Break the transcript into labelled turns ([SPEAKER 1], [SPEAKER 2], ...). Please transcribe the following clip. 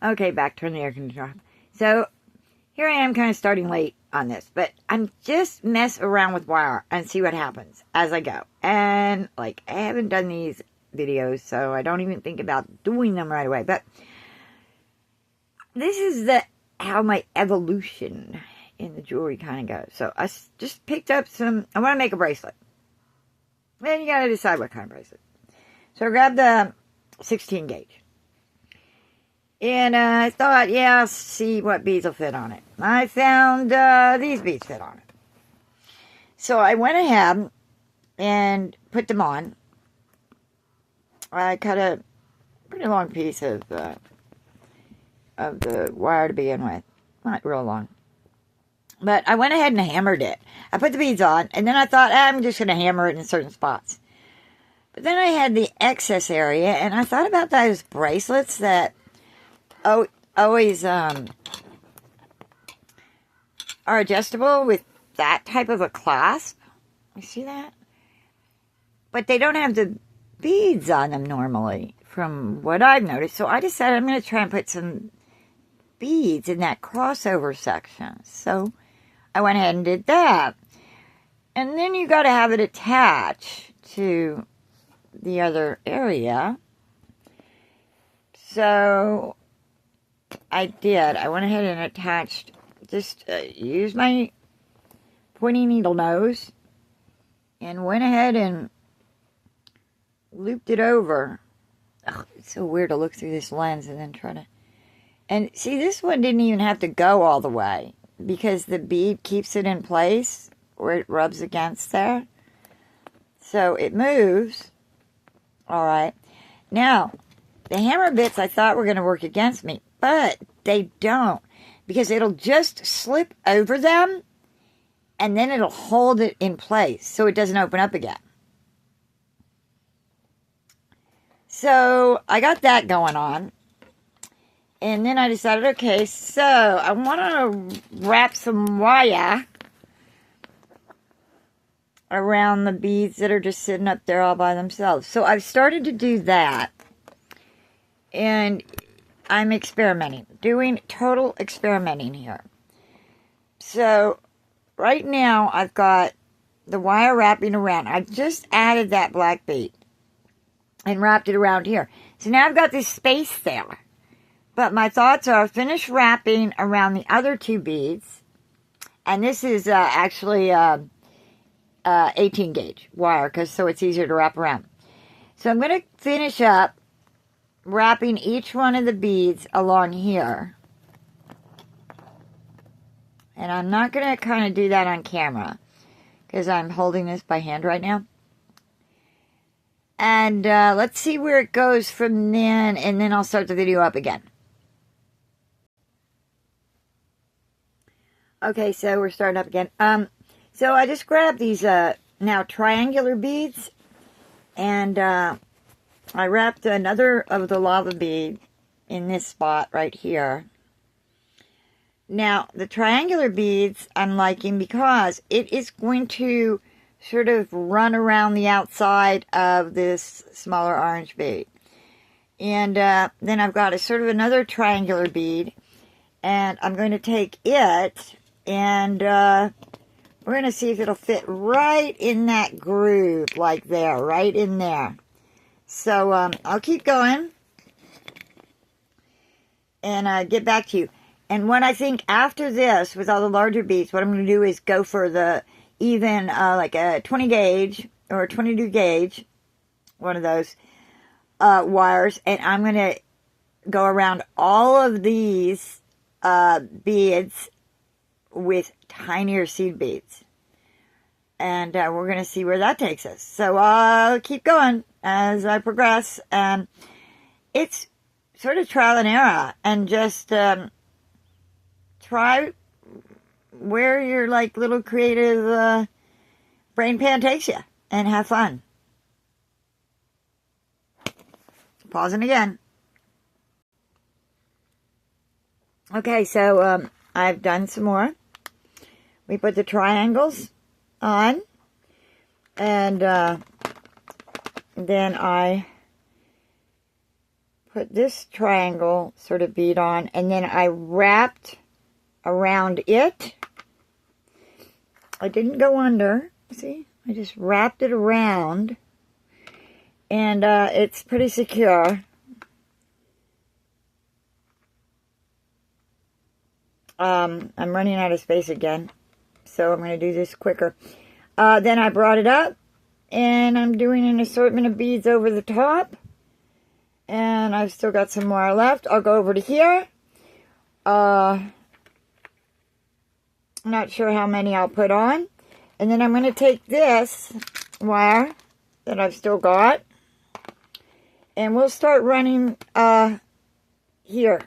[SPEAKER 1] Okay, back, turn the air conditioner off. So, here I am kind of starting late on this, but I'm just mess around with wire and see what happens as I go. And, like, I haven't done these videos, so I don't even think about doing them right away. But this is how my evolution in the jewelry kind of goes. So, I just picked up I want to make a bracelet. Then you got to decide what kind of bracelet. So, I grabbed the 16 gauge. And I thought, yeah, I'll see what beads will fit on it. I found these beads fit on it. So I went ahead and put them on. I cut a pretty long piece of the wire to begin with. Not real long. But I went ahead and hammered it. I put the beads on, and then I thought, I'm just going to hammer it in certain spots. But then I had the excess area, and I thought about those bracelets that always are adjustable with that type of a clasp. You see that? But they don't have the beads on them normally, from what I've noticed. So I decided I'm going to try and put some beads in that crossover section. So I went ahead and did that. And then you got to have it attached to the other area. So I did. I went ahead and attached, used my pointy needle nose and went ahead and looped it over. Oh, it's so weird to look through this lens and then try to... And see, this one didn't even have to go all the way because the bead keeps it in place where it rubs against there. So it moves. All right. Now, the hammer bits I thought were going to work against me, but they don't, because it'll just slip over them and then it'll hold it in place so it doesn't open up again. So I got that going on. And then I decided, okay, so I want to wrap some wire around the beads that are just sitting up there all by themselves. So I've started to do that. And I'm experimenting, doing total experimenting here. So right now I've got the wire wrapping around. I just added that black bead and wrapped it around here. So now I've got this space there. But my thoughts are finish wrapping around the other two beads. And this is actually 18 gauge wire, so it's easier to wrap around. So I'm going to finish up wrapping each one of the beads along here. And I'm not going to kind of do that on camera because I'm holding this by hand right now. And let's see where it goes from then, and then I'll start the video up again. Okay, so we're starting up again. So I just grabbed these now triangular beads, and I wrapped another of the lava bead in this spot right here. Now, the triangular beads I'm liking because it is going to sort of run around the outside of this smaller orange bead. And then I've got a sort of another triangular bead, and I'm going to take it, and we're going to see if it'll fit right in that groove, like there, right in there. So, I'll keep going and get back to you. And what I think after this, with all the larger beads, what I'm going to do is go for the even, like a 20 gauge or a 22 gauge, one of those wires. And I'm going to go around all of these beads with tinier seed beads. And we're going to see where that takes us. So I'll keep going as I progress. It's sort of trial and error. And just try where your like little creative brain pan takes you. And have fun. Pausing again. Okay, so I've done some more. We put the triangles on, and then I put this triangle sort of bead on, and then I wrapped around it. I didn't go under, see? I just wrapped it around, and it's pretty secure. I'm running out of space again, so I'm going to do this quicker. Then I brought it up, and I'm doing an assortment of beads over the top, and I've still got some more left. I'll go over to here. I'm not sure how many I'll put on. And then I'm going to take this wire that I've still got, and we'll start running here.